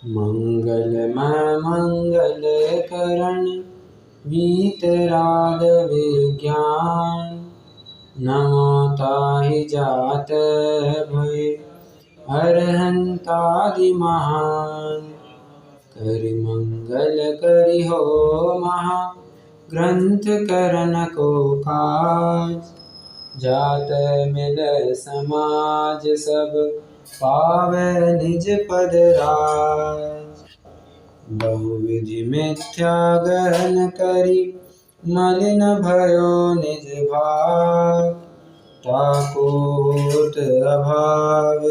मंगलमय मंगल करण वीतराग विज्ञान। नमो ताहि जात भय अरहंतादि महान। करि मंगल करि हो महा ग्रंथ करन को काज। जात मिलय समाज सब पावै निज पद राज। बहुविधि मिथ्या गहन करि मलिन भयो निज भाग। ताको होत अभाव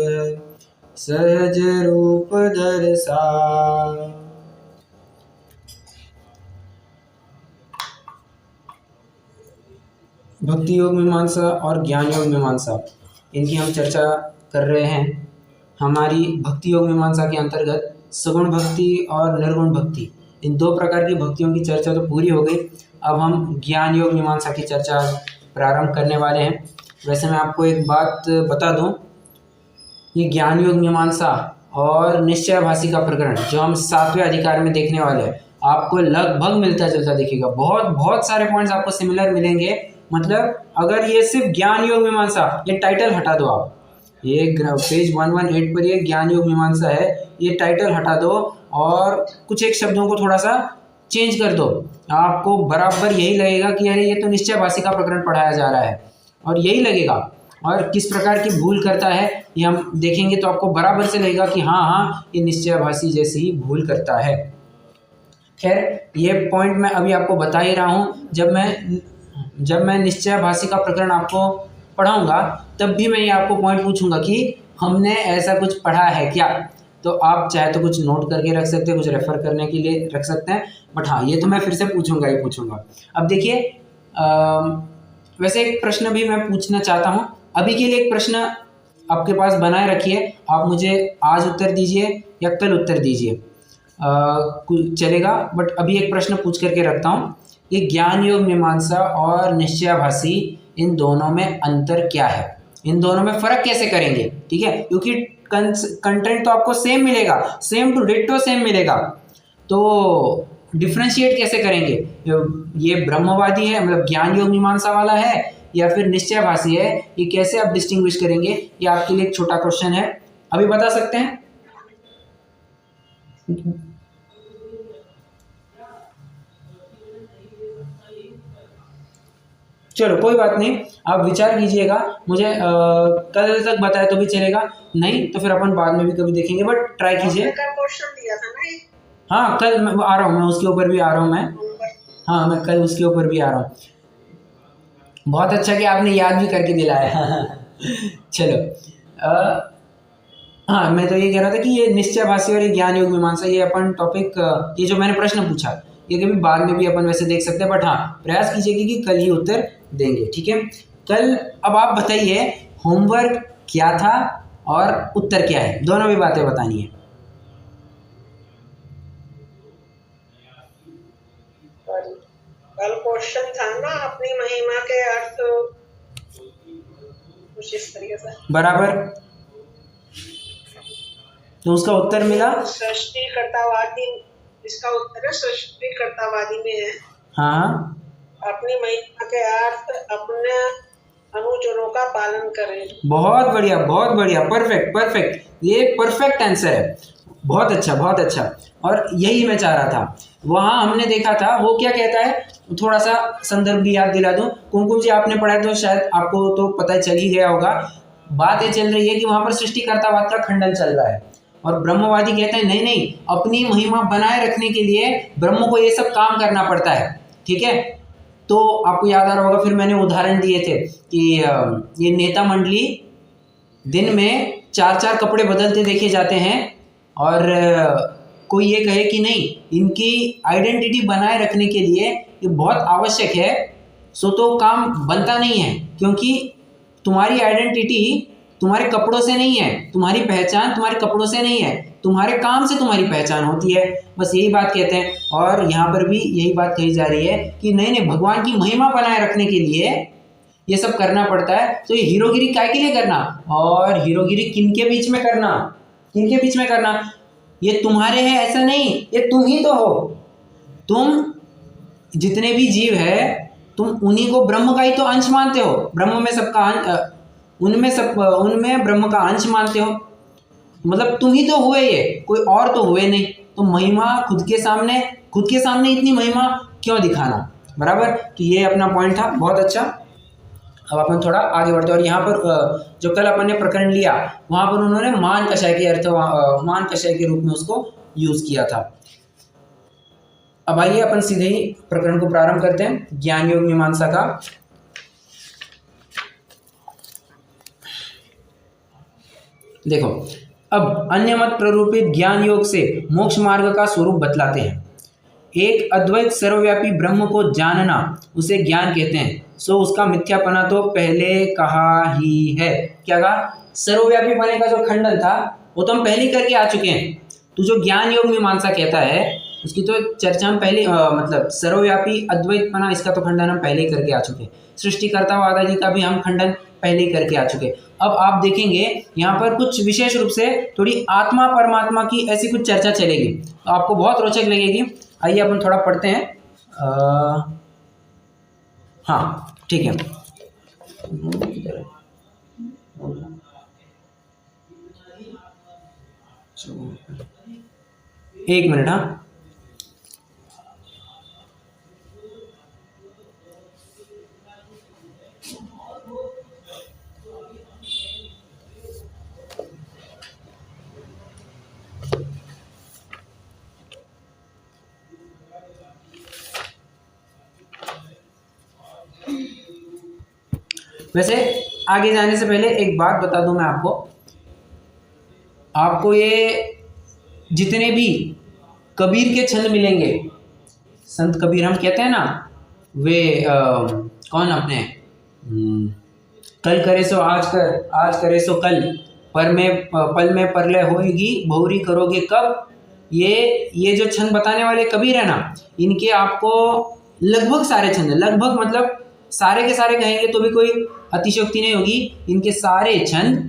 सहज रूप दर्शाय। भक्ति योग मीमांसा और ज्ञान योग मीमांसा, इनकी हम चर्चा कर रहे हैं। हमारी भक्ति योग मीमांसा के अंतर्गत सगुण भक्ति और निर्गुण भक्ति, इन दो प्रकार की भक्तियों की चर्चा तो पूरी हो गई। अब हम ज्ञान योग मीमांसा की चर्चा प्रारंभ करने वाले हैं। वैसे मैं आपको एक बात बता दूं, ये ज्ञान योग मीमांसा और निश्चयाभासी का प्रकरण जो हम 7वें अधिकार में देखने वाले हैं, आपको लगभग मिलता जुलता दिखेगा। बहुत सारे पॉइंट्स आपको सिमिलर मिलेंगे। मतलब अगर ये सिर्फ ज्ञान योग मीमांसा, ये टाइटल हटा दो आप, ये पेज 118 पर ये ज्ञान योग मीमांसा है, ये टाइटल हटा दो और कुछ एक शब्दों को थोड़ा सा चेंज कर दो, आपको बराबर यही लगेगा कि अरे ये तो निश्चयाभासी का प्रकरण पढ़ाया जा रहा है, और यही लगेगा। और किस प्रकार की भूल करता है ये हम देखेंगे तो आपको बराबर से लगेगा कि हाँ ये निश्चयाभासी जैसी ही भूल करता है। खैर, ये पॉइंट मैं अभी आपको बता ही रहा हूँ। जब मैं निश्चयाभासी का प्रकरण आपको पढ़ाऊंगा तब भी मैं ये आपको पॉइंट पूछूंगा कि हमने ऐसा कुछ पढ़ा है क्या। तो आप चाहे तो कुछ नोट करके रख सकते हैं, कुछ रेफर करने के लिए रख सकते हैं, बट हाँ ये तो मैं फिर से पूछूंगा ही पूछूंगा। अब देखिए, वैसे एक प्रश्न भी मैं पूछना चाहता हूँ। अभी के लिए एक प्रश्न आपके पास बनाए रखिए, आप मुझे आज उत्तर दीजिए या कल उत्तर दीजिए, चलेगा। बट अभी एक प्रश्न पूछ करके रखता हूँ, ये ज्ञान योग मीमांसा और निश्चयाभासी, इन दोनों में अंतर क्या है, इन दोनों में फर्क कैसे करेंगे, ठीक है। क्योंकि कंटेंट तो आपको सेम मिलेगा, सेम टू डिट्टो सेम मिलेगा, तो डिफ्रेंशिएट कैसे करेंगे, ये ब्रह्मवादी है मतलब ज्ञान योग मीमांसा वाला है या फिर निश्चयाभासी है, ये कैसे आप डिस्टिंग्विश करेंगे, ये आपके लिए एक छोटा क्वेश्चन है। अभी बता सकते हैं? चलो कोई बात नहीं, आप विचार कीजिएगा, मुझे कल तक बताए तो भी चलेगा, नहीं तो फिर अपन बाद में भी कभी देखेंगे, बट ट्राई कीजिए। क्वेश्चन दिया था ना? हाँ कल मैं आ रहा हूँ, मैं उसके ऊपर भी आ रहा हूँ मैं, हाँ मैं कल उसके ऊपर भी आ रहा हूँ। बहुत अच्छा कि आपने याद भी करके दिलाया। चलो, हाँ मैं तो ये कह रहा था कि ये निश्चयाभासी और ये ज्ञान योग मीमांसा, ये अपन टॉपिक, ये जो मैंने प्रश्न पूछा ये कभी बाद में भी अपन वैसे देख सकते हैं, बट हाँ प्रयास कीजिएगा कि कल ही उत्तर देंगे, ठीक है। कल अब आप बताइए होमवर्क क्या था और उत्तर क्या है, दोनों भी बातें बतानी है। कल क्वेश्चन था ना अपनी महिमा के अर्थ, कुछ इस तरीके से बराबर, तो उसका उत्तर मिला सृष्टिकर्तावादी, इसका उत्तर है सृष्टिकर्तावादी में है। हाँ, अपनी महिमा के अर्थ अपने अनुचरों का पालन करें। बहुत बढ़िया, परफेक्ट, ये परफेक्ट आंसर है, बहुत अच्छा बहुत अच्छा। और यही मैं चाह रहा था, वहाँ हमने देखा था वो क्या कहता है, थोड़ा सा संदर्भ भी याद दिला दूं। कुमकुम जी आपने पढ़ा तो शायद आपको तो पता चल ही गया होगा। बात ये चल रही है कि वहाँ पर सृष्टिकर्तावाद का खंडन चल रहा है और ब्रह्मवादी कहते हैं नहीं नहीं, अपनी महिमा बनाए रखने के लिए ब्रह्म को ये सब काम करना पड़ता है, ठीक है। तो आपको याद आ रहा होगा, फिर मैंने उदाहरण दिए थे कि ये नेता मंडली दिन में 4-4 कपड़े बदलते देखे जाते हैं, और कोई ये कहे कि नहीं इनकी आइडेंटिटी बनाए रखने के लिए ये बहुत आवश्यक है, सो तो काम बनता नहीं है, क्योंकि तुम्हारी आइडेंटिटी तुम्हारे कपड़ों से नहीं है, तुम्हारी पहचान तुम्हारे कपड़ों से नहीं है, तुम्हारे काम से तुम्हारी पहचान होती है। बस यही बात कहते हैं, और यहाँ पर भी यही बात कही जा रही है कि नहीं नहीं, भगवान की महिमा बनाए रखने के लिए ये सब करना पड़ता है। तो ये हीरोगिरी काय के लिए करना, और हीरोगिरी किन के बीच में करना, ये तुम्हारे हैं ऐसा नहीं, ये तुम ही तो हो। तुम जितने भी जीव है तुम उन्हीं को ब्रह्म का ही तो अंश मानते हो, ब्रह्म में सबका उनमें ब्रह्म का अंश मानते हो। मतलब तुम ही तो हुए, ये कोई और तो हुए नहीं। तो महिमा खुद के सामने इतनी महिमा क्यों दिखाना, बराबर। कि ये अपना पॉइंट था, बहुत अच्छा। अब अपन थोड़ा आगे बढ़ते हैं। और यहाँ पर जो कल अपन ने प्रकरण लिया वहाँ पर उन्होंने मान कषाय के अर्थ मान कषाय के रूप में उसको यूज किया था। अब आइए अपन सीधे ही प्रकरण को प्रारंभ करते हैं, ज्ञान योग मीमांसा का। देखो, अब अन्य मत प्ररूपित ज्ञान योग से मोक्ष मार्ग का स्वरूप बतलाते हैं। एक अद्वैत सर्वव्यापी ब्रह्म को जानना उसे ज्ञान कहते हैं, सो उसका मिथ्यापना तो पहले कहा ही है। क्या कहा? सर्वव्यापी पने का जो खंडन था वो तो हम पहले ही करके आ चुके हैं। तो जो ज्ञान योग मीमांसा कहता है उसकी तो चर्चा हम पहले मतलब सर्वव्यापी अद्वैतपना, इसका तो खंडन हम पहले ही करके आ चुके हैं। सृष्टिकर्तावाद आदि का भी हम खंडन पहले ही करके आ चुके हैं। अब आप देखेंगे यहाँ पर कुछ विशेष रूप से थोड़ी आत्मा परमात्मा की ऐसी कुछ चर्चा चलेगी, तो आपको बहुत रोचक लगेगी। आइए अपन थोड़ा पढ़ते हैं। हाँ ठीक है, एक मिनट। हाँ, वैसे आगे जाने से पहले एक बात बता दूं मैं आपको ये जितने भी कबीर के छंद मिलेंगे, संत कबीर हम कहते हैं ना, वे कौन अपने कल करे सो आज कर, आज करे सो कल, पल में परलय होएगी, बहुरी करोगे कब। ये जो छंद बताने वाले कबीर है ना, इनके आपको लगभग सारे छंद, लगभग मतलब सारे के सारे कहेंगे तो भी कोई अतिशयोक्ति नहीं होगी, इनके सारे छंद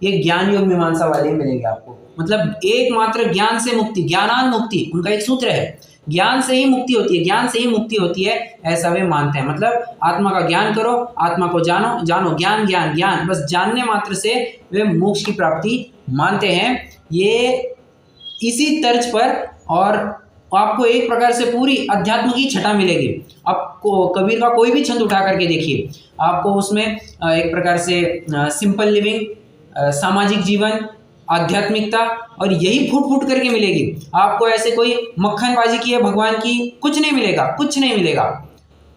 ये ज्ञान योग मीमांसा वाले मिलेंगे आपको। मतलब एकमात्र ज्ञान से मुक्ति, ज्ञानान मुक्ति उनका एक सूत्र है, ज्ञान से ही मुक्ति होती है, ज्ञान से ही मुक्ति होती है, ऐसा वे मानते हैं। मतलब आत्मा का ज्ञान करो, आत्मा को जानो, जानो ज्ञान ज्ञान ज्ञान, बस जानने मात्र से वे मोक्ष की प्राप्ति मानते हैं। ये इसी तर्ज पर और आपको एक प्रकार से पूरी अध्यात्म की छटा मिलेगी। आपको कबीर का कोई भी छंद उठा करके देखिए, आपको उसमें एक प्रकार से सिंपल लिविंग, सामाजिक जीवन, आध्यात्मिकता और यही फूट फूट करके मिलेगी। आपको ऐसे कोई मक्खनबाजी की है भगवान की कुछ नहीं मिलेगा, कुछ नहीं मिलेगा,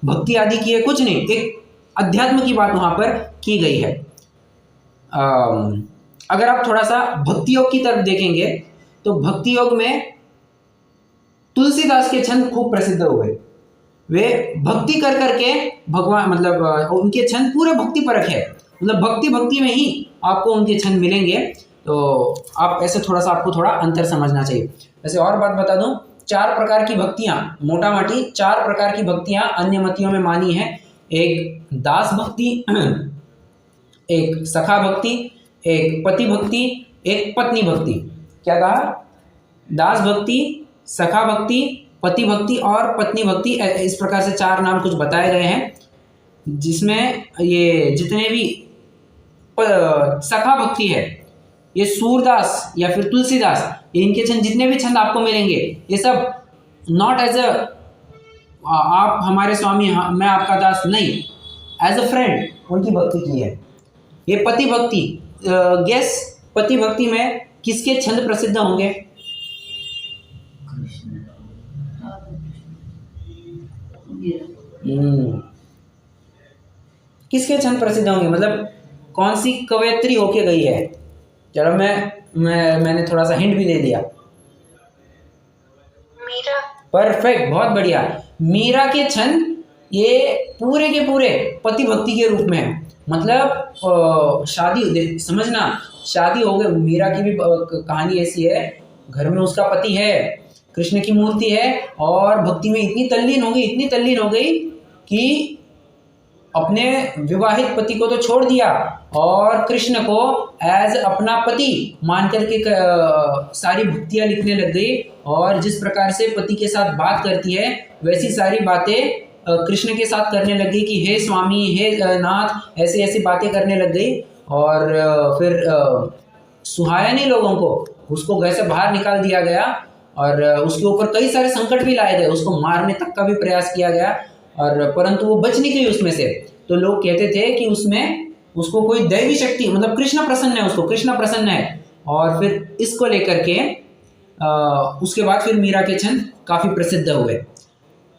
भक्ति आदि की है कुछ नहीं, एक अध्यात्म की बात वहां पर की गई है। अगर आप थोड़ा सा भक्ति योग की तरफ देखेंगे तो भक्ति योग में तुलसीदास के छंद खूब प्रसिद्ध हुए। वे भक्ति कर करके भगवान, मतलब उनके छंद पूरे भक्ति परक है, मतलब भक्ति में ही आपको उनके छंद मिलेंगे। तो आप ऐसे थोड़ा सा आपको थोड़ा अंतर समझना चाहिए। वैसे और बात बता दूं, 4 प्रकार की भक्तियां, मोटा मोटी 4 प्रकार की भक्तियां अन्य मतियों में मानी है। एक दास भक्ति, एक सखा भक्ति, एक पति भक्ति, एक पत्नी भक्ति। क्या कहा? दास भक्ति, सखा भक्ति, पति भक्ति और पत्नी भक्ति, इस प्रकार से 4 नाम कुछ बताए गए हैं, जिसमें ये जितने भी सखा भक्ति है, ये सूरदास या फिर तुलसीदास, इनके छंद जितने भी छंद आपको मिलेंगे ये सब नॉट एज अ आप हमारे स्वामी, मैं आपका दास, नहीं, एज अ फ्रेंड उनकी भक्ति की है। ये पति भक्ति, गेस पति भक्ति में किसके छंद प्रसिद्ध होंगे? किसके छंद प्रसिद्ध होंगे, मतलब कौन सी कवयित्री होके गई है? चलो मैंने थोड़ा सा हिंट भी दे दिया। मीरा। परफेक्ट, बहुत बढ़िया। मीरा के छंद ये पूरे के पूरे पति भक्ति के रूप में है। मतलब शादी, समझना, शादी हो गई, मीरा की भी कहानी ऐसी है, घर में उसका पति है, कृष्ण की मूर्ति है और भक्ति में इतनी तल्लीन हो गई कि अपने विवाहित पति को तो छोड़ दिया और कृष्ण को एज अपना पति मान करके सारी भक्तियां लिखने लग गई। और जिस प्रकार से पति के साथ बात करती है वैसी सारी बातें कृष्ण के साथ करने लग गई कि हे स्वामी, हे नाथ, ऐसी ऐसी बातें करने लग गई। और फिर सुहाया नहीं लोगों को, उसको घर से बाहर निकाल दिया गया और उसके ऊपर कई सारे संकट भी लाए गए, उसको मारने तक का भी प्रयास किया गया और परंतु वो बच निकली उसमें से। तो लोग कहते थे कि उसमें उसको कोई दैवी शक्ति, मतलब कृष्ण प्रसन्न है, उसको कृष्ण प्रसन्न है। और फिर इसको लेकर के उसके बाद फिर मीरा के छंद काफ़ी प्रसिद्ध हुए।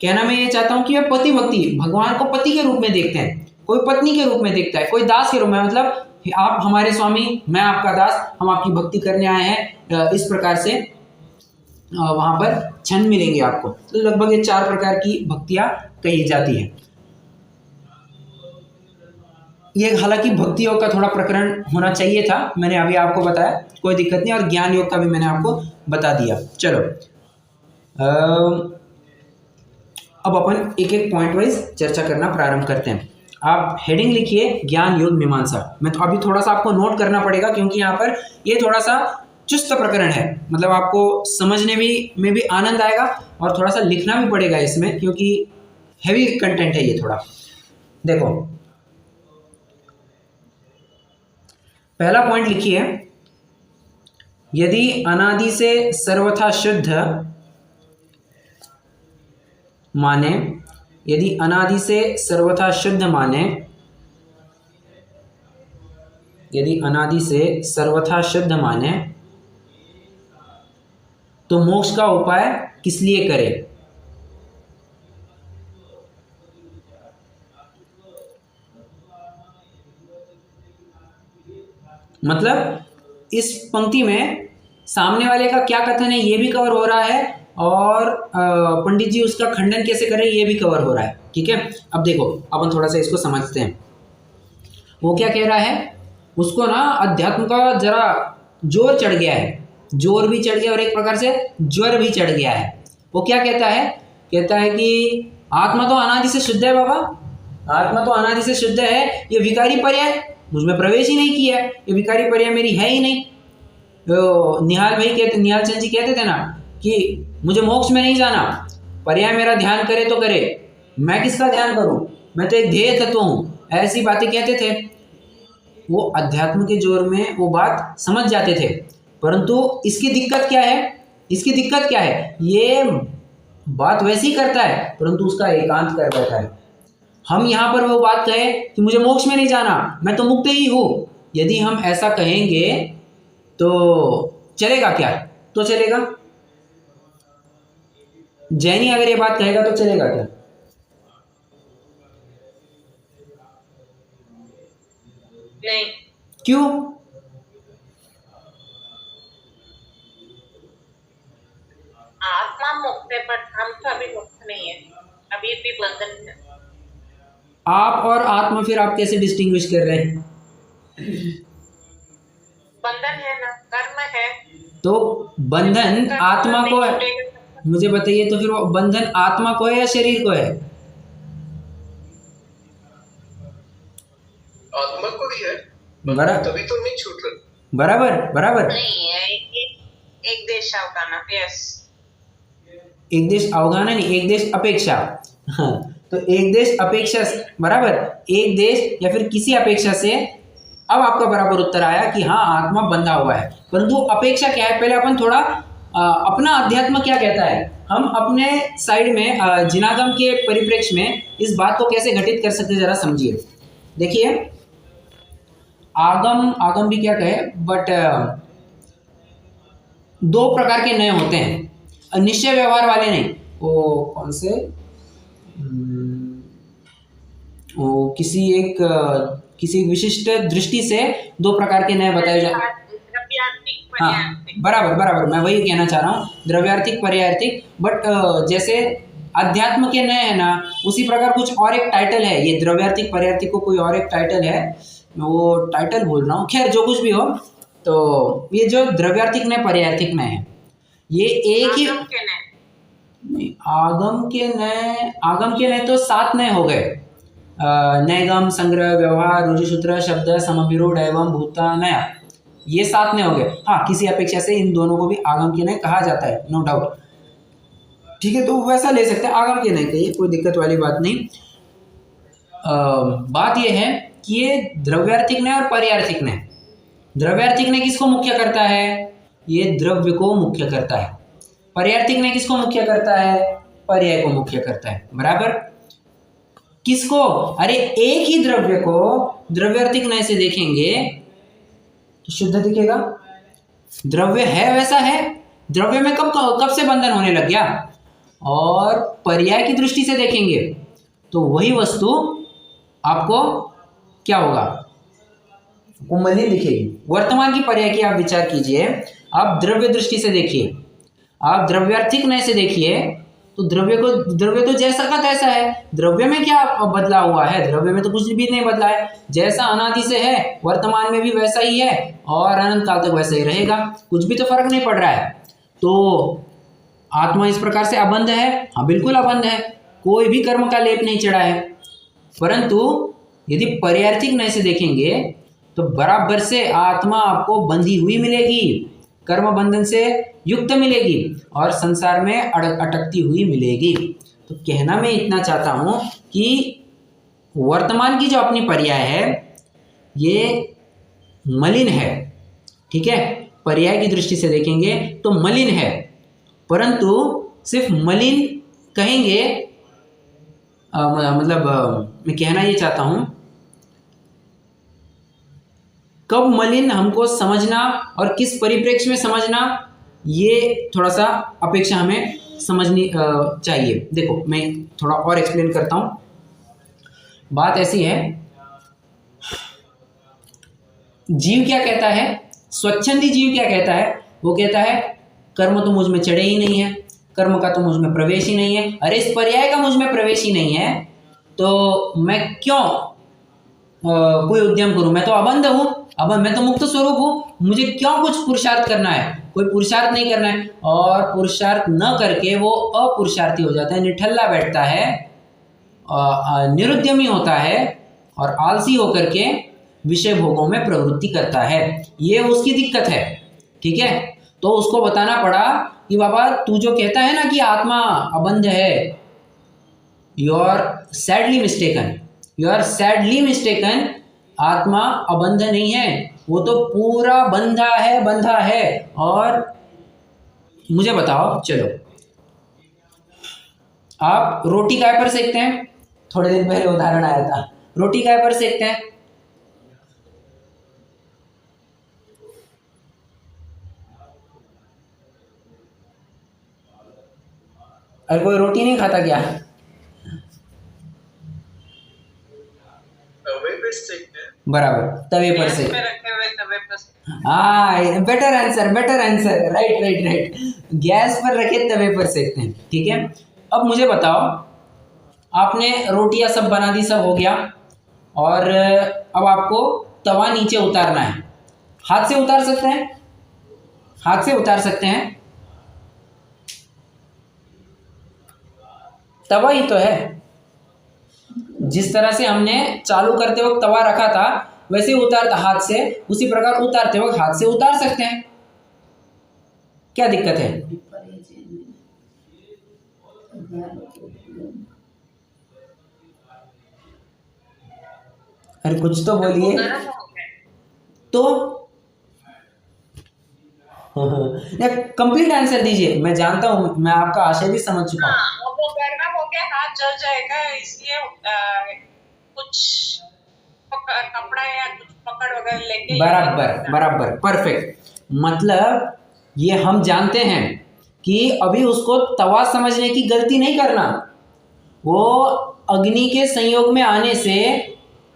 कहना मैं ये चाहता हूँ कि वह पति भक्ति, भगवान को पति के रूप में देखते हैं, कोई पत्नी के रूप में देखता है, कोई दास के रूप में, मतलब आप हमारे स्वामी, मैं आपका दास, हम आपकी भक्ति करने आए हैं। इस प्रकार से वहाँ पर छंद मिलेंगे आपको। तो लगभग ये 4 प्रकार की भक्तियाँ कही जाती हैं। ये हालांकि भक्ति योग का थोड़ा प्रकरण होना चाहिए था, मैंने अभी आपको बताया, कोई दिक्कत नहीं। और ज्ञान योग का भी मैंने आपको बता दिया। चलो अब अपन एक एक पॉइंट वाइज चर्चा करना प्रारंभ करते हैं। आप हेडिंग लिखिए ज्ञान योग मीमांसा। मैं तो अभी थोड़ा सा आपको नोट करना पड़ेगा क्योंकि यहाँ पर ये थोड़ा सा चुस्त प्रकरण है, मतलब आपको समझने में भी आनंद आएगा और थोड़ा सा लिखना भी पड़ेगा इसमें क्योंकि हैवी कंटेंट है ये थोड़ा। देखो पहला पॉइंट लिखिए, यदि अनादि से सर्वथा शुद्ध माने, यदि अनादि से सर्वथा शुद्ध माने, यदि अनादि से सर्वथा शुद्ध माने तो मोक्ष का उपाय किस लिए करे। मतलब इस पंक्ति में सामने वाले का क्या कथन है ये भी कवर हो रहा है और पंडित जी उसका खंडन कैसे करें ये भी कवर हो रहा है। ठीक है, अब देखो अपन थोड़ा सा इसको समझते हैं। वो क्या कह रहा है, उसको ना अध्यात्म का जरा जोर चढ़ गया है, जोर भी चढ़ गया और एक प्रकार से ज्वर भी चढ़ गया है। वो क्या कहता है, कहता है कि आत्मा तो अनादि से शुद्ध है बाबा, आत्मा तो अनादि से शुद्ध है, ये विकारी पर्याय मुझमें प्रवेश ही नहीं किया है, ये विकारी पर्याय मेरी है ही नहीं। तो निहाल भाई कहते, निहाल चंद जी कहते थे ना कि मुझे मोक्ष में नहीं जाना, पर्याय मेरा ध्यान करे तो करे, मैं किसका ध्यान करूं, मैं तो एक ध्येय तत्व हूँ, ऐसी बातें कहते थे। वो अध्यात्म के जोर में वो बात समझ जाते थे, परंतु इसकी दिक्कत क्या है, इसकी दिक्कत क्या है, ये बात वैसी करता है परंतु उसका एकांत कर बैठा है। हम यहाँ पर वो बात कहें कि मुझे मोक्ष में नहीं जाना, मैं तो मुक्त ही हूँ, यदि हम ऐसा कहेंगे तो चलेगा क्या, तो चलेगा। जैनी अगर ये बात कहेगा तो चलेगा क्या, नहीं। क्यों, आत्मा मुक्त है पर हम तो अभी मुक्त नहीं है, अभी भी बंधन है। आप और आत्मा फिर आप कैसे डिस्टिंग्विश कर रहे हैं, बंधन है ना, कर्म है। तो बंधन आत्मा को है, मुझे बताइए तो फिर वो बंधन आत्मा को है या शरीर को है। आत्मा को भी है, बराबर, तभी तो नहीं छूट रहा। बराबर बराबर, नहीं है, एक देश अवगाना, यस, एक देश अवगाना नहीं, एक देश अपेक्षा। हाँ, तो एक देश अपेक्षा बराबर, एक देश या फिर किसी अपेक्षा से। अब आपका बराबर उत्तर आया कि हाँ आत्मा बंधा हुआ है, परंतु अपेक्षा क्या है, पहले अपन थोड़ा अपना अध्यात्म क्या कहता है, हम अपने साइड में जिनागम के परिप्रेक्ष्य में इस बात को कैसे घटित कर सकते जरा समझिए। देखिए आगम भी क्या कहे, बट 2 प्रकार के नए होते हैं, निश्चय व्यवहार वाले नहीं, वो कौन से, वो किसी एक विशिष्ट दृष्टि से 2 प्रकार के नए बताए जाते हैं। हाँ बराबर बराबर, मैं वही कहना चाह रहा हूँ, द्रव्यार्थिक पर्यायर्थिक। बट जैसे अध्यात्म के नए है ना, उसी प्रकार कुछ और एक टाइटल है, ये द्रव्यार्थिक पर्यायर्थिक को कोई और एक टाइटल है, मैं वो टाइटल भूल रहा हूँ, खैर जो कुछ भी हो। तो ये जो द्रव्यार्थिक नए पर्यायर्थिक नए है, ये एक ही नहीं, आगम के नए तो 7 नए हो गए, नैगम, संग्रह, व्यवहार, रुजुसूत्र, शब्द, समभिरूढ़ एवं भूता नया, ये 7 नए हो गए। हाँ, किसी अपेक्षा से इन दोनों को भी आगम के नए कहा जाता है, नो डाउट। ठीक है, तो वैसा ले सकते हैं, आगम के नए कहिए, कोई दिक्कत वाली बात नहीं। बात यह है कि ये द्रव्यार्थिक नय और पर्यार्थिक नय। द्रव्यार्थिक नय किसको मुख्य करता है? ये द्रव्य को मुख्य करता है। पर्यार्थिक नय किसको मुख्य करता है? पर्याय को मुख्य करता है, बराबर। किसको? अरे एक ही द्रव्य को द्रव्यार्थिक नय से देखेंगे तो शुद्ध दिखेगा। द्रव्य है वैसा है, द्रव्य में कब से बंधन होने लग गया। और पर्याय की दृष्टि से देखेंगे तो वही वस्तु आपको क्या होगा? आपको मलिन दिखेगी। वर्तमान की पर्याय की आप विचार कीजिए, आप द्रव्य दृष्टि से देखिए, आप द्रव्यार्थिक नय से देखिए तो द्रव्य तो जैसा का तैसा है। द्रव्य में क्या बदला हुआ है? द्रव्य में तो कुछ भी नहीं बदला है। जैसा अनादि से है वर्तमान में भी वैसा ही है और अनंत काल तक वैसा ही रहेगा, कुछ भी तो फर्क नहीं पड़ रहा है। तो आत्मा इस प्रकार से अबंध है? हाँ, बिल्कुल अबंध है, कोई भी कर्म का लेप नहीं चढ़ा है। परंतु यदि पर्यार्थिक नय से देखेंगे तो बराबर से आत्मा आपको बंधी हुई मिलेगी, कर्म बंधन से युक्त मिलेगी और संसार में अटकती हुई मिलेगी। तो कहना मैं इतना चाहता हूं कि वर्तमान की जो अपनी पर्याय है ये मलिन है, ठीक है। पर्याय की दृष्टि से देखेंगे तो मलिन है, परंतु सिर्फ मलिन कहेंगे मैं कहना ये चाहता हूं, कब मलिन हमको समझना और किस परिप्रेक्ष्य में समझना, ये थोड़ा सा अपेक्षा हमें समझनी चाहिए। देखो मैं थोड़ा और एक्सप्लेन करता हूं। बात ऐसी है, जीव क्या कहता है, स्वच्छंदी जीव क्या कहता है? वो कहता है कर्म तो मुझ में चढ़े ही नहीं है, कर्म का तो मुझ में प्रवेश ही नहीं है। अरे इस पर्याय का मुझ में प्रवेश ही नहीं है तो मैं क्यों कोई उद्यम करूं? मैं तो अबंध हूं, अब मैं तो मुक्त स्वरूप हूं, मुझे क्यों कुछ पुरुषार्थ करना है? कोई पुरुषार्थ नहीं करना है। और पुरुषार्थ न करके वो अपुरुषार्थी हो जाता है, निठल्ला बैठता है, निरुद्यमी होता है और आलसी होकर के विषय भोगों में प्रवृत्ति करता है। ये उसकी दिक्कत है, ठीक है। तो उसको बताना पड़ा कि बाबा तू जो कहता है ना कि आत्मा अबंध है, यू आर सैडली मिस्टेकन। आत्मा अबंध नहीं है, वो तो पूरा बंधा है। और मुझे बताओ, चलो आप रोटी काय पर सेकते हैं? थोड़े दिन पहले उदाहरण आया था, रोटी काय पर सेकते हैं? अरे कोई रोटी नहीं खाता क्या? तवे पे सेकते हैं। बराबर, तवे पर गैस से। पे रखे हुए तवे पर सेकते हैं। हाँ, बेटर आंसर, राइट। गैस पर रखे तवे पर सेकते हैं, ठीक है। अब मुझे बताओ, आपने रोटियां सब बना दी, सब हो गया, और अब आपको तवा नीचे उतारना है। हाथ से उतार सकते हैं? हाथ से उतार सकते हैं, तवा ही तो है। जिस तरह से हमने चालू करते वक्त तवा रखा था वैसे ही उतारता हाथ से, उसी प्रकार उतारते वक्त हाथ से उतार सकते हैं। क्या दिक्कत है? अरे कुछ तो बोलिए। गरम हो गया। तो कंप्लीट आंसर दीजिए, मैं जानता हूं, मैं आपका आशय भी समझ चुका हूं। हाँ, वो गर्म हो गया, हाथ जल जाएगा, इसलिए कुछ कपड़ा या कुछ पकड़ वगैरह लेके। बराबर, परफेक्ट। मतलब ये हम जानते हैं कि अभी उसको तवा समझने की गलती नहीं करना। वो अग्नि के संयोग में आने से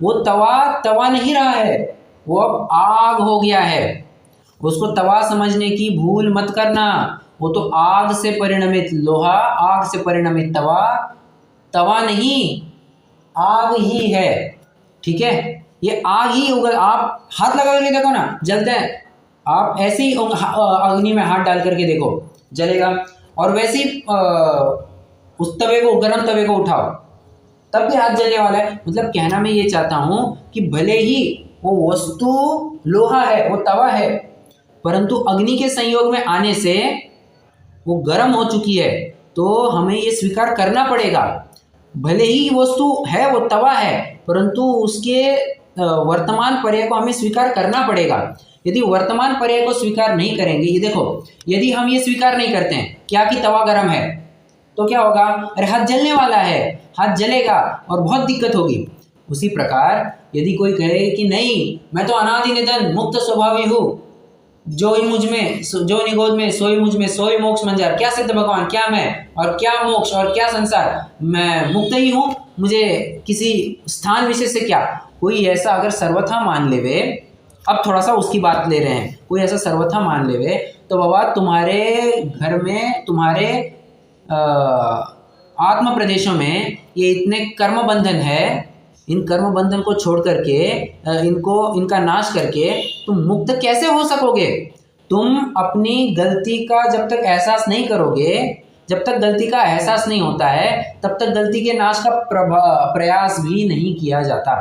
वो तवा नहीं रहा है, वो अब आग हो गया है। उसको तवा समझने की भूल मत करना। वो तो आग से परिणमित लोहा, आग से परिणमित तवा नहीं, आग ही है, ठीक है। ये आग ही होगा। आप हाथ लगा करके देखो ना, जलता है। आप ऐसे ही अग्नि में हाथ डाल करके देखो, जलेगा। और वैसे ही उस तवे को, गर्म तवे को उठाओ, तब भी हाथ जलने वाला है। मतलब कहना मैं ये चाहता हूँ कि भले ही वो वस्तु लोहा है, वो तवा है, परंतु अग्नि के संयोग में आने से वो गर्म हो चुकी है, तो हमें ये स्वीकार करना पड़ेगा। भले ही वस्तु है, वो तवा है, परंतु उसके वर्तमान पर्याय को हमें स्वीकार करना पड़ेगा। यदि वर्तमान पर्याय को स्वीकार नहीं करेंगे, ये देखो, यदि हम ये स्वीकार नहीं करते हैं क्या कि तवा गर्म है, तो क्या होगा? अरे हाथ जलने वाला है, हाथ जलेगा और बहुत दिक्कत होगी। उसी प्रकार यदि कोई कहे कि नहीं, मैं तो अनादि निधन मुक्त स्वभावी हूँ, जो ही मुझ में, जो निगोद में, सोई मुझ में, सोई मोक्ष मंजार, क्या सिद्ध भगवान, क्या मैं और क्या मोक्ष और क्या संसार, मैं मुक्त ही हूँ, मुझे किसी स्थान विशेष से क्या। कोई ऐसा अगर सर्वथा मान लेवे, अब थोड़ा सा उसकी बात ले रहे हैं, कोई ऐसा सर्वथा मान लेवे, तो बाबा तुम्हारे घर में, तुम्हारे आत्म प्रदेशों में ये इतने कर्म बंधन है, इन कर्म बंधन को छोड़ करके, इनका नाश करके तुम मुक्त कैसे हो सकोगे? तुम अपनी गलती का जब तक एहसास नहीं करोगे, जब तक गलती का एहसास नहीं होता है, तब तक गलती के नाश का प्रयास भी नहीं किया जाता।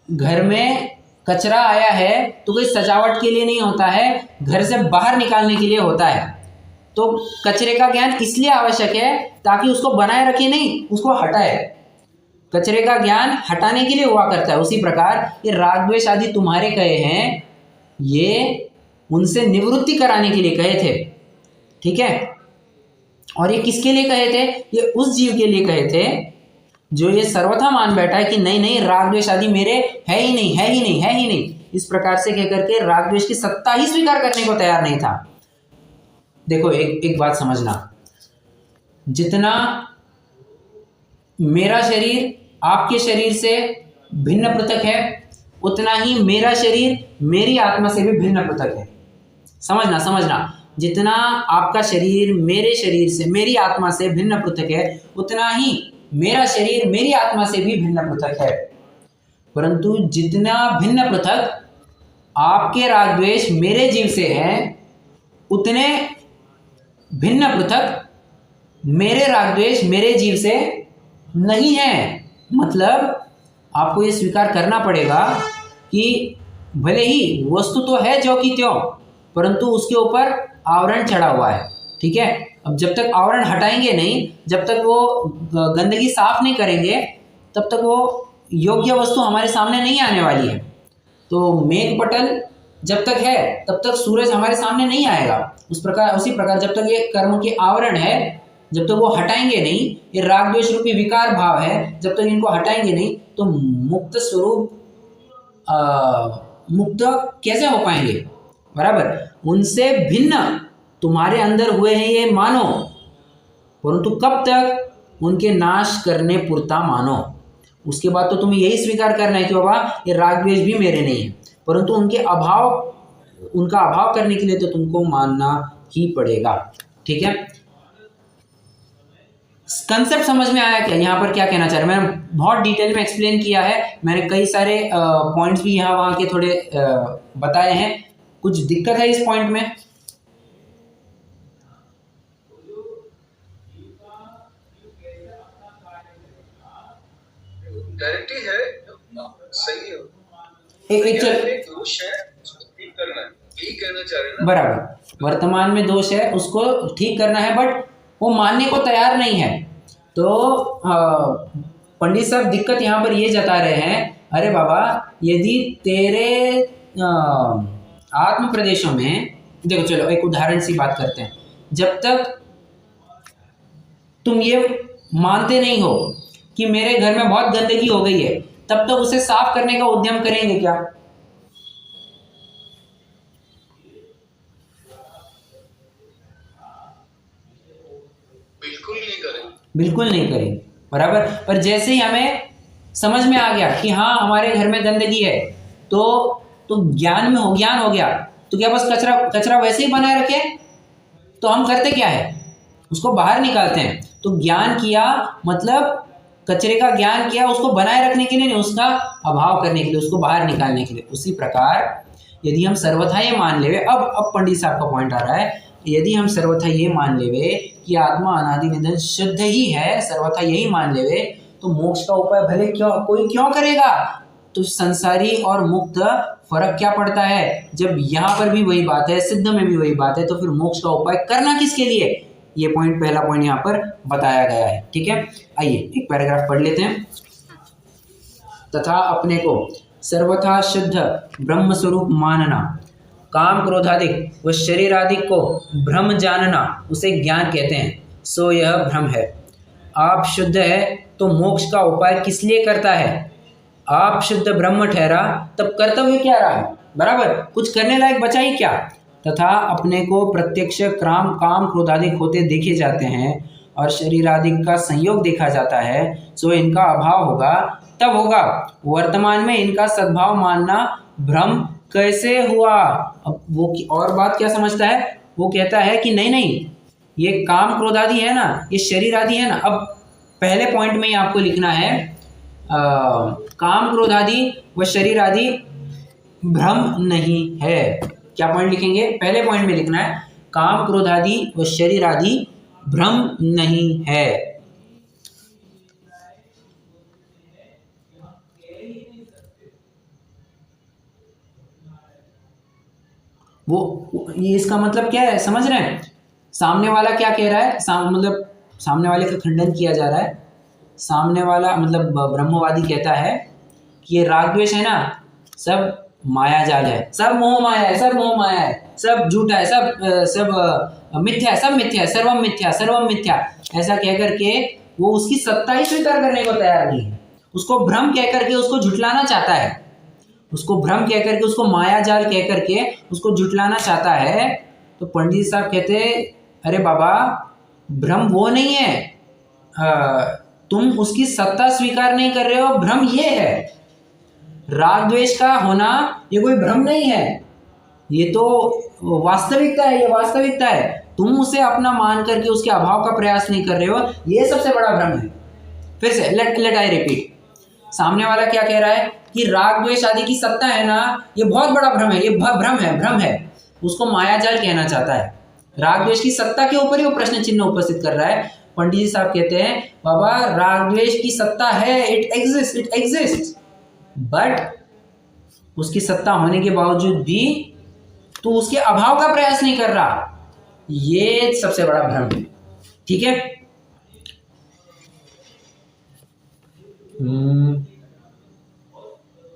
घर में कचरा आया है तो कोई सजावट के लिए नहीं होता है, घर से बाहर निकालने के लिए होता है। तो कचरे का ज्ञान इसलिए आवश्यक है ताकि उसको बनाए रखे, नहीं उसको हटाए। कचरे का ज्ञान हटाने के लिए हुआ करता है। उसी प्रकार ये राग द्वेष आदि तुम्हारे कहे हैं, ये उनसे निवृत्ति कराने के लिए कहे थे, ठीक है। और ये किसके लिए कहे थे? ये उस जीव के लिए कहे थे जो ये सर्वथा मान बैठा है कि नहीं नहीं, राग द्वेष आदि मेरे है ही नहीं, है ही नहीं, है ही नहीं। इस प्रकार से कह करके राग द्वेष की सत्ता ही स्वीकार करने को तैयार नहीं था। देखो एक बात समझना, जितना मेरा शरीर आपके शरीर से भिन्न पृथक है, उतना ही मेरा शरीर मेरी आत्मा से भी भिन्न पृथक है। समझना, जितना आपका शरीर मेरे शरीर से, मेरी आत्मा से भिन्न पृथक है, उतना ही मेरा शरीर मेरी आत्मा से भी भिन्न पृथक है। परंतु जितना भिन्न पृथक आपके राग द्वेष मेरे जीव से है, उतने भिन्न पृथक मेरे राग द्वेष मेरे जीव से नहीं है। मतलब आपको ये स्वीकार करना पड़ेगा कि भले ही वस्तु तो है जो कि त्यों, परंतु उसके ऊपर आवरण चढ़ा हुआ है, ठीक है। अब जब तक आवरण हटाएंगे नहीं, जब तक वो गंदगी साफ नहीं करेंगे, तब तक वो योग्य वस्तु हमारे सामने नहीं आने वाली है। तो मेघ पटल जब तक है तब तक सूरज हमारे सामने नहीं आएगा। उसी प्रकार जब तक ये कर्म के आवरण है, जब तक वो हटाएंगे नहीं, ये राग द्वेष रूपी विकार भाव है, जब तक इनको हटाएंगे नहीं, तो मुक्त स्वरूप मुक्त कैसे हो पाएंगे? बराबर, उनसे भिन्न तुम्हारे अंदर हुए हैं ये मानो, परंतु कब तक? उनके नाश करने पुरता मानो। उसके बाद तो तुम्हें यही स्वीकार करना है कि बाबा ये राग द्वेष भी मेरे नहीं है, परंतु उनका अभाव करने के लिए तो तुमको मानना ही पड़ेगा, ठीक है। कंसेप्ट समझ में आया क्या? यहाँ पर क्या कहना चाह रहे हैं? मैंने बहुत डिटेल में एक्सप्लेन किया है, मैंने कई सारे पॉइंट्स भी यहाँ वहाँ के थोड़े बताए हैं। कुछ दिक्कत है इस पॉइंट में? गारंटी है, सही है। एक दोष है, ठीक करना है, यही कहना चाह रहे हैं। बराबर, वर्तमान में दोष है, उसको ठीक करना है, बट वो मानने को तैयार नहीं है। तो पंडित साहब दिक्कत यहाँ पर ये जता रहे हैं, अरे बाबा यदि तेरे आत्म प्रदेशों में, देखो चलो एक उदाहरण सी बात करते हैं, जब तक तुम ये मानते नहीं हो कि मेरे घर में बहुत गंदगी हो गई है, तब तक उसे साफ करने का उद्यम करेंगे क्या? बिल्कुल नहीं करेंगे, बराबर। पर जैसे ही हमें समझ में आ गया कि हाँ हमारे घर में गंदगी है, तो ज्ञान हो गया, तो क्या बस कचरा वैसे ही बनाए रखे? तो हम करते क्या है? उसको बाहर निकालते हैं। तो ज्ञान किया मतलब कचरे का ज्ञान किया उसको बनाए रखने के लिए नहीं, उसका अभाव करने के लिए, उसको बाहर निकालने के लिए। उसी प्रकार यदि हम सर्वथा ये मान लेवे, अब पंडित साहब का पॉइंट आ रहा है, यदि हम सर्वथा ये मान लेवे कि आत्मा अनादि निधन शुद्ध ही है, सर्वथा यही मान लेवे, तो मोक्ष का उपाय भले कोई क्यों करेगा। तो संसारी और मुक्त फर्क क्या पड़ता है, जब यहाँ पर भी वही बात है, सिद्ध में भी वही बात है, तो फिर मोक्ष का उपाय करना किसके लिए, ये पॉइंट, पहला पॉइंट यहाँ पर बताया गया है। ठीक है, आइए एक पैराग्राफ पढ़ लेते हैं। तथा अपने को सर्वथा शुद्ध ब्रह्म स्वरूप मानना, काम क्रोधादिक व शरीर आदि को भ्रम जानना, उसे ज्ञान कहते हैं, सो यह भ्रम है। आप शुद्ध है तो मोक्ष का उपाय किस लिए करता है। आप शुद्ध ब्रह्म ठहरा तब कर्तव्य क्या रहा, बराबर, कुछ करने लायक बचा ही क्या। तथा अपने को प्रत्यक्ष काम क्रोधादिक होते देखे जाते हैं और शरीर आदि का संयोग देखा जाता है, सो इनका अभाव होगा तब होगा। वर्तमान में इनका सद्भाव मानना भ्रम कैसे हुआ। अब वो और बात क्या समझता है, वो कहता है कि नहीं नहीं, ये काम क्रोध आदि है ना, ये शरीर आदि है ना। अब पहले पॉइंट में ही आपको लिखना है काम क्रोध आदि व शरीर आदि भ्रम नहीं है। क्या पॉइंट लिखेंगे, पहले पॉइंट में लिखना है काम क्रोध आदि व शरीर आदि भ्रम नहीं है। वो ये इसका मतलब क्या है, समझ रहे हैं। सामने वाला क्या कह रहा है, मतलब सामने वाले का खंडन किया जा रहा है। सामने वाला मतलब ब्रह्मवादी कहता है कि ये राग द्वेष है ना, सब माया जाल है, सब मोह माया है, सब मोह माया है, सब झूठा है, सब मिथ्या है, सब मिथ्या है, सर्वम मिथ्या, सर्वम मिथ्या, ऐसा कह करके वो उसकी सत्ता ही स्वीकार करने को तैयार नहीं है। उसको भ्रम कह करके उसको झुठलाना चाहता है, उसको भ्रम कह करके, उसको माया जाल कह करके उसको झुठलाना चाहता है। तो पंडित साहब कहते, अरे बाबा, भ्रम वो नहीं है, तुम उसकी सत्ता स्वीकार नहीं कर रहे हो, भ्रम ये है। राग द्वेष का होना ये कोई भ्रम नहीं है, ये तो वास्तविकता है, ये वास्तविकता है। तुम उसे अपना मान करके उसके अभाव का प्रयास नहीं कर रहे हो, ये सबसे बड़ा भ्रम है। फिर से लेट आई रिपीट, सामने वाला क्या कह रहा है कि राग द्वेष आदि की सत्ता है ना, ये बहुत बड़ा भ्रम है, ये भ्रम है, उसको मायाजाल कहना चाहता है। राग द्वेष की सत्ता के ऊपर ही वो प्रश्न चिन्ह उपस्थित कर रहा है। पंडित जी साहब कहते हैं, बाबा राग द्वेष की सत्ता है, इट एग्जिस्ट, बट उसकी सत्ता होने के बावजूद भी तो उसके अभाव का प्रयास नहीं कर रहा, ये सबसे बड़ा भ्रम है। ठीक है,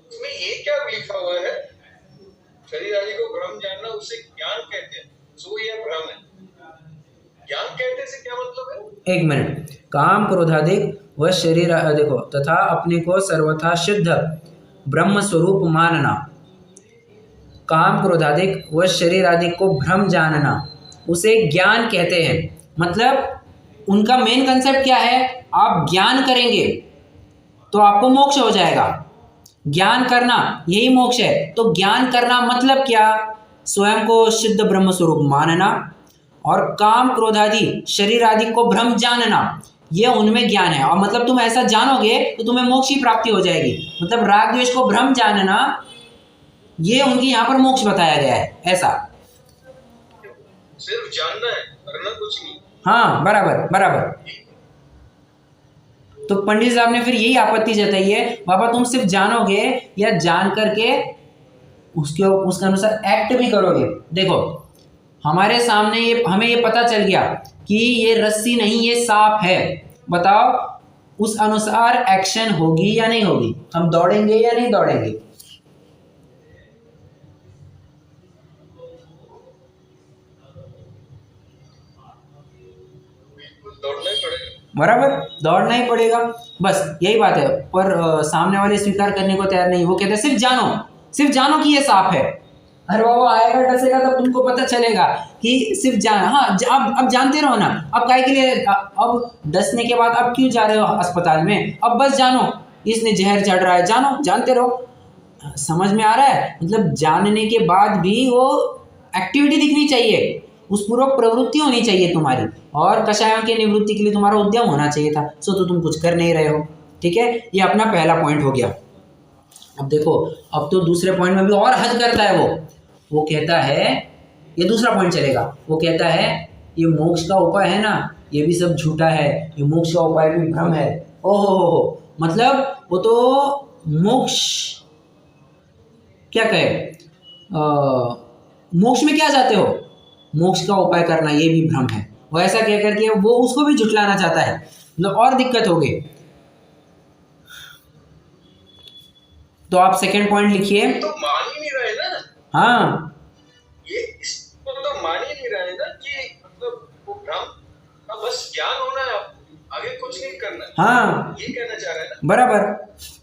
इसमें ये क्या लिखा हुआ है, शरीर आदि को भ्रम जानना उसे ज्ञान कहते हैं, सो यह भ्रम है। ज्ञान कहते से क्या मतलब है, एक मिनट, काम क्रोधादिक व शरीर, देखो, तथा अपने को सर्वथा शुद्ध ब्रह्म स्वरूप मानना, काम क्रोधादिक व शरीर आदि को भ्रम जानना, उसे ज्ञान कहते हैं। मतलब उनका मेन कंसेप्ट क्या है, आप ज्ञान करेंगे तो आपको मोक्ष हो जाएगा, ज्ञान करना यही मोक्ष है। तो ज्ञान करना मतलब क्या, स्वयं को शुद्ध ब्रह्म स्वरूप मानना और काम क्रोधादि शरीर आदि को भ्रम जानना, ये उनमें ज्ञान है। और मतलब तुम ऐसा जानोगे तो तुम्हें मोक्ष की प्राप्ति हो जाएगी। मतलब राग द्वेष को भ्रम जानना, ये उनके यहाँ पर मोक्ष बताया गया है। ऐसा सिर्फ जानना है, करना कुछ नहीं। हाँ, बराबर। तो पंडित साहब ने फिर यही आपत्ति जताई है, बाबा तुम सिर्फ जानोगे या जान करके उसके अनुसार एक्ट भी करोगे। देखो, हमारे सामने हमें ये पता चल गया कि ये रस्सी नहीं, ये सांप है, बताओ उस अनुसार एक्शन होगी या नहीं होगी, हम दौड़ेंगे या नहीं दौड़ेंगे। दौड़ना ही पड़ेगा, बराबर, दौड़ना ही पड़ेगा, बस यही बात है। पर सामने वाले स्वीकार करने को तैयार नहीं, वो कहते हैं सिर्फ जानो कि ये सांप है। अरे बाबा, आएगा डसेगा तब तुमको पता चलेगा कि सिर्फ जान, हाँ अब जानते रहो ना, अब काहे के लिए, अब डसने के बाद अब क्यों जा रहे हो अस्पताल में, अब बस जानो इसने जहर चढ़ रहा है, जानो, जानते रहो। समझ में आ रहा है, मतलब जानने के बाद भी वो एक्टिविटी दिखनी चाहिए, उस पूर्वक प्रवृत्ति होनी चाहिए तुम्हारी, और कषायों की निवृत्ति के लिए तुम्हारा उद्यम होना चाहिए था। सो तो तुम कुछ कर नहीं रहे हो। ठीक है, ये अपना पहला पॉइंट हो गया। अब देखो, अब तो दूसरे पॉइंट में भी और हद करता है वो कहता है, ये दूसरा पॉइंट चलेगा, वो कहता है ये मोक्ष का उपाय है ना, ये भी सब झूठा है, ये मोक्ष का उपाय भी भ्रम है। ओहो हो, मतलब वो तो मोक्ष क्या कहे, मोक्ष में क्या जाते हो, मोक्ष का उपाय करना ये भी भ्रम है। वो ऐसा कह करके वो उसको भी झुठलाना चाहता है, मतलब और दिक्कत हो गई। तो आप सेकंड पॉइंट लिखिए। तो मान ही नहीं रहे ना, हाँ ये इसको तो मान ही नहीं रहे ना कि मतलब वो भ्रम का बस ज्ञान होना है, आगे कुछ नहीं करना है। हाँ ये कहना चाह रहे हैं ना, बराबर,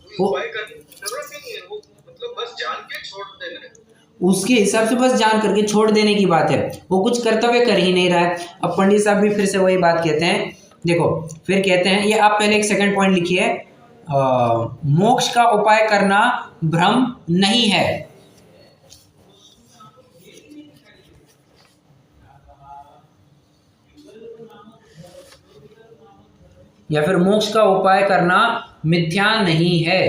कोई उपाय करने की जरूरत ही नहीं है, वो मतलब बस जान के छोड़ देना है। उसके हिसाब से बस जान करके छोड़ देने की बात है, वो कुछ कर्तव्य कर ही नहीं रहा है। अब पंडित साहब भी फिर से वही बात कहते हैं, देखो फिर कहते हैं, ये आप पहले एक सेकंड पॉइंट लिखिए, मोक्ष का उपाय करना भ्रम नहीं है। या फिर मोक्ष का उपाय करना मिथ्या नहीं है।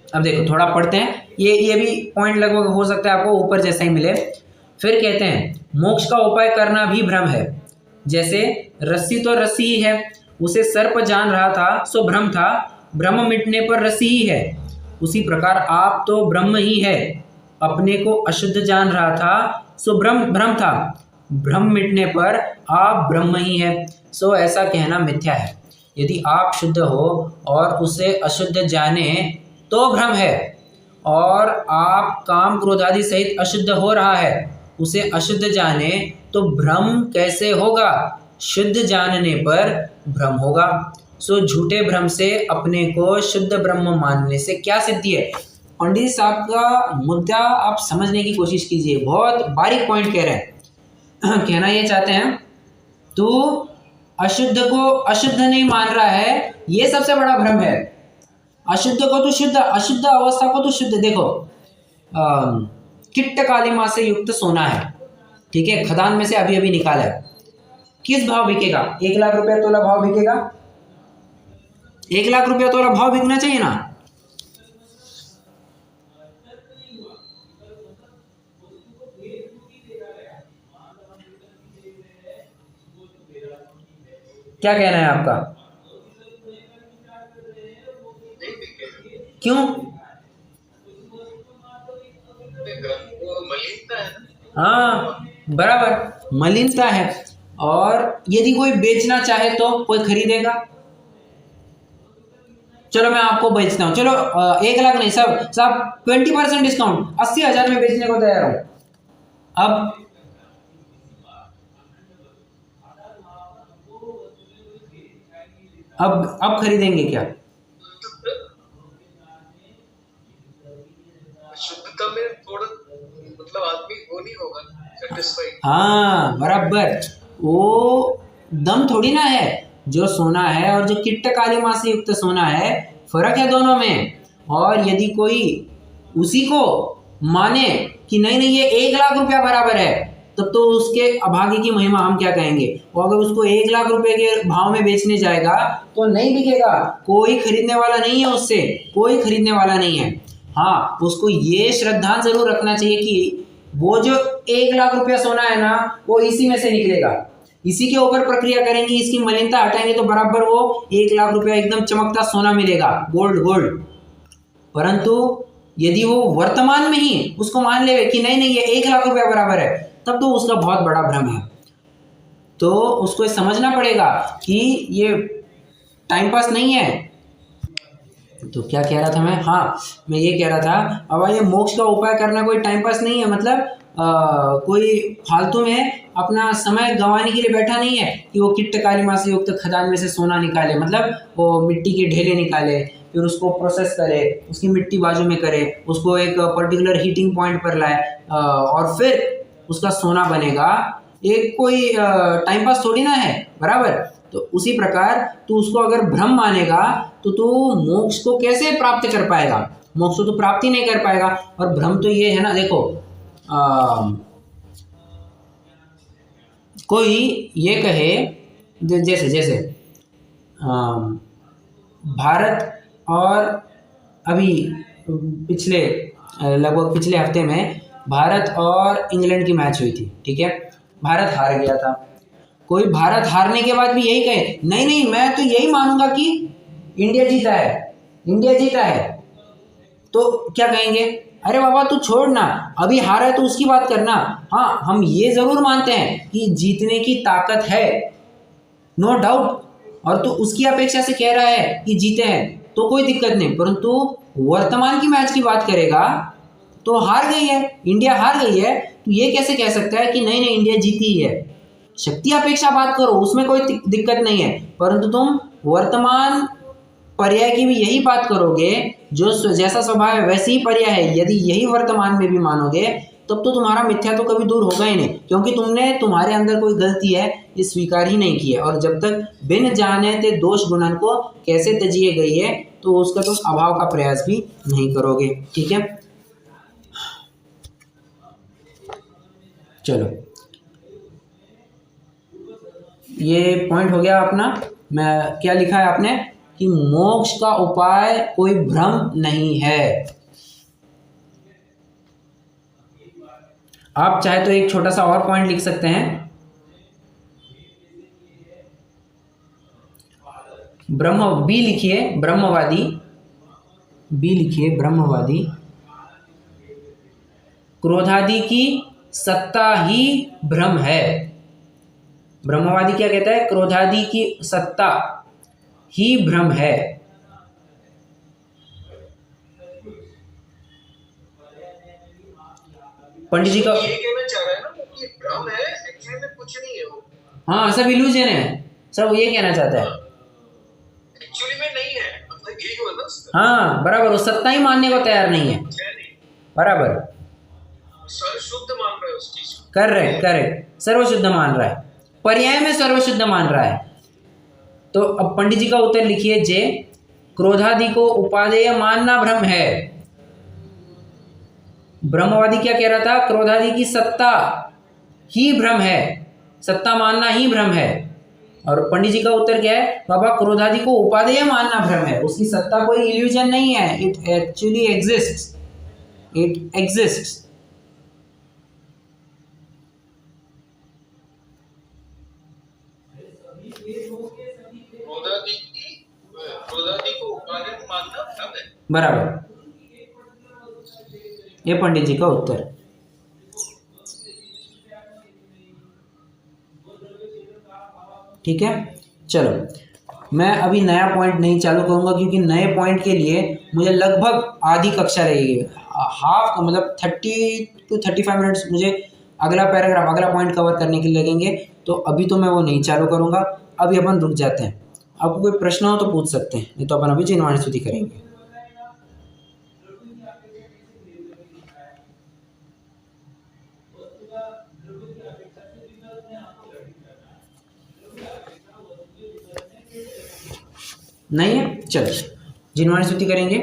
अब देखो थोड़ा पढ़ते हैं, ये भी पॉइंट लगभग हो सकता है आपको ऊपर जैसा ही मिले। फिर कहते हैं मोक्ष का उपाय करना भी भ्रम है, जैसे रस्सी तो रस्सी ही है, उसे सर्प जान रहा था सो भ्रम था, ब्रह्म मिटने पर रस्सी ही है। उसी प्रकार आप तो ब्रह्म ही है, अपने को अशुद्ध जान रहा था सो भ्रम था, ब्रह्म मिटने पर आप ब्रह्म ही है, सो ऐसा कहना मिथ्या है। यदि आप शुद्ध हो और उसे अशुद्ध जाने तो भ्रम है, और आप काम क्रोध आदि सहित अशुद्ध हो रहा है, उसे अशुद्ध जाने तो भ्रम कैसे होगा, शुद्ध जानने पर भ्रम होगा। सो झूठे भ्रम से अपने को शुद्ध ब्रह्म मानने से क्या सिद्धि है। पंडित साहब का मुद्दा आप समझने की कोशिश कीजिए, बहुत बारीक पॉइंट कह रहे हैं। कहना ये चाहते हैं तो अशुद्ध को अशुद्ध नहीं मान रहा है, ये सबसे बड़ा भ्रम है। अशुद्ध को तो शुद्ध, अशुद्ध अवस्था को तो शुद्ध। देखो किट्ट कालिमा से युक्त सोना है, ठीक है, खदान में से अभी अभी निकाला है, किस भाव बिकेगा, 1 लाख रुपया तोला भाव बिकेगा, 1 लाख रुपया तोला भाव बिकना चाहिए ना। क्या कहना है आपका, क्यों? मलिनता है ना। हाँ बराबर, मलिनता है। और यदि कोई बेचना चाहे तो कोई खरीदेगा। चलो मैं आपको बेचता हूँ, चलो 1 लाख नहीं, सब 20% डिस्काउंट, 80,000 में बेचने को तैयार हूँ। अब खरीदेंगे क्या? शुद्धता में थोड़ा मतलब आदमी वो नहीं होगा सेटिस्फाइड। हाँ बराबर, वो दम थोड़ी ना है, जो सोना है और जो किट्ट कालिमा से युक्त सोना है, फर्क है दोनों में। और यदि कोई उसी को माने कि नहीं नहीं ये 1 लाख रुपया बराबर है, तब तो उसके अभागे की महिमा हम क्या कहेंगे। और अगर उसको 1 लाख रुपए के भाव में बेचने जाएगा तो नहीं बिकेगा, कोई खरीदने वाला नहीं है, उससे कोई खरीदने वाला नहीं है। हाँ उसको ये श्रद्धा जरूर रखना चाहिए कि वो जो 1 लाख रुपया सोना है ना, वो इसी में से निकलेगा, इसी के ऊपर प्रक्रिया करेंगे, इसकी मलिनता हटाएंगे तो बराबर वो 1 लाख रुपया एकदम चमकता सोना मिलेगा, गोल्ड। परंतु यदि वो वर्तमान में ही उसको मान ले कि नहीं नहीं ये 1 लाख रुपया बराबर है, तब तो उसका बहुत बड़ा भ्रम है। तो उसको समझना पड़ेगा कि ये टाइम पास नहीं है। तो क्या कह रहा था मैं ये कह रहा था, अब ये मोक्ष का उपाय करना कोई टाइम पास नहीं है, मतलब कोई फालतू में अपना समय गंवाने के लिए बैठा नहीं है कि वो किट्ट कालिमा से युक्त खदान में से सोना निकाले, मतलब वो मिट्टी के ढेले निकाले, फिर उसको प्रोसेस करे, उसकी मिट्टी बाजू में करे, उसको एक पर्टिकुलर हीटिंग पॉइंट पर लाए और फिर उसका सोना बनेगा। एक कोई टाइम पास थोड़ी ना है, बराबर। तो उसी प्रकार तू उसको अगर भ्रम मानेगा तो तू मोक्ष को कैसे प्राप्त कर पाएगा, मोक्ष तो प्राप्ति नहीं कर पाएगा। और भ्रम तो ये है ना, देखो कोई ये कहे जैसे भारत और अभी लगभग पिछले हफ्ते में भारत और इंग्लैंड की मैच हुई थी, ठीक है, भारत हार गया था। कोई भारत हारने के बाद भी यही कहे नहीं नहीं मैं तो यही मानूंगा कि इंडिया जीता है, इंडिया जीता है, तो क्या कहेंगे? अरे बाबा तू छोड़ ना, अभी हारा है तो उसकी बात करना। हाँ हम ये जरूर मानते हैं कि जीतने की ताकत है, नो डाउट, और तू उसकी अपेक्षा से कह रहा है कि जीते हैं तो कोई दिक्कत नहीं, परंतु वर्तमान की मैच की बात करेगा तो हार गई है, इंडिया हार गई है, तो ये कैसे कह सकता है कि नहीं नहीं इंडिया जीती ही है? शक्ति अपेक्षा बात करो, उसमें कोई दिक्कत नहीं है, परंतु तुम वर्तमान पर्याय की भी यही बात करोगे, जो जैसा स्वभाव है वैसे ही पर्याय है, यदि यही वर्तमान में भी मानोगे तब तो तुम्हारा मिथ्या तो कभी दूर होगा ही नहीं, क्योंकि तुमने तुम्हारे अंदर कोई गलती है ये स्वीकार ही नहीं की है। और जब तक बिन जाने ते दोष गुणन को कैसे तजिए गई है तो उसका तुम अभाव का प्रयास भी नहीं करोगे। ठीक है, चलो ये पॉइंट हो गया अपना। मैं क्या लिखा है आपने कि मोक्ष का उपाय कोई भ्रम नहीं है। आप चाहे तो एक छोटा सा और पॉइंट लिख सकते हैं, ब्रह्म बी लिखिए, ब्रह्मवादी बी लिखिए, ब्रह्मवादी क्रोधादि की सत्ता ही भ्रम है। ब्रह्मवादी क्या कहता है? क्रोधादि की सत्ता ही भ्रम है। पंडित जी का ये कहना चाह रहा है ना कि भ्रम है, एक्चुअली में कुछ नहीं है वो। हाँ सब इल्यूजन है, सब वो ये कहना चाहता है, एक्चुअली में नहीं है, मतलब यही हुआ ना उसका। हाँ बराबर, वो सत्ता ही मानने को तैयार नहीं है, बराबर, सर्वशुद्ध मान रहा है उस चीज को। करेक्ट करेक्ट, सर्वशुद्ध मान रहा है, पर्याय में सर्वशुद्ध मान रहा है। तो अब पंडित जी का उत्तर लिखिए, जे क्रोधादि को उपादेय मानना भ्रम है। ब्रह्मवादी क्या कह रहा था? क्रोधादि की सत्ता ही भ्रम है, सत्ता मानना ही भ्रम है। और पंडित जी का उत्तर क्या है? बाबा क्रोधादि को उपादेय मानना भ्रम है, उसकी सत्ता कोई इल्यूजन नहीं है, it actually exists, it exists. क्रोधादि को उपादेय मानना भ्रम है, बराबर, ये पंडित जी का उत्तर। ठीक है, चलो मैं अभी नया पॉइंट नहीं चालू करूंगा, क्योंकि नए पॉइंट के लिए मुझे लगभग आधी कक्षा रहेगी, हाफ मतलब 30 to 35 मिनट्स मुझे अगला पैराग्राफ, अगला पॉइंट कवर करने के लिए लगेंगे, तो अभी तो मैं वो नहीं चालू करूंगा। अभी अपन रुक जाते हैं, आपको कोई प्रश्न हो तो पूछ सकते हैं, नहीं तो अपन अभी जिनवाणी स्तुति करेंगे। नहीं है, चलो जिनवाणी स्तुति करेंगे।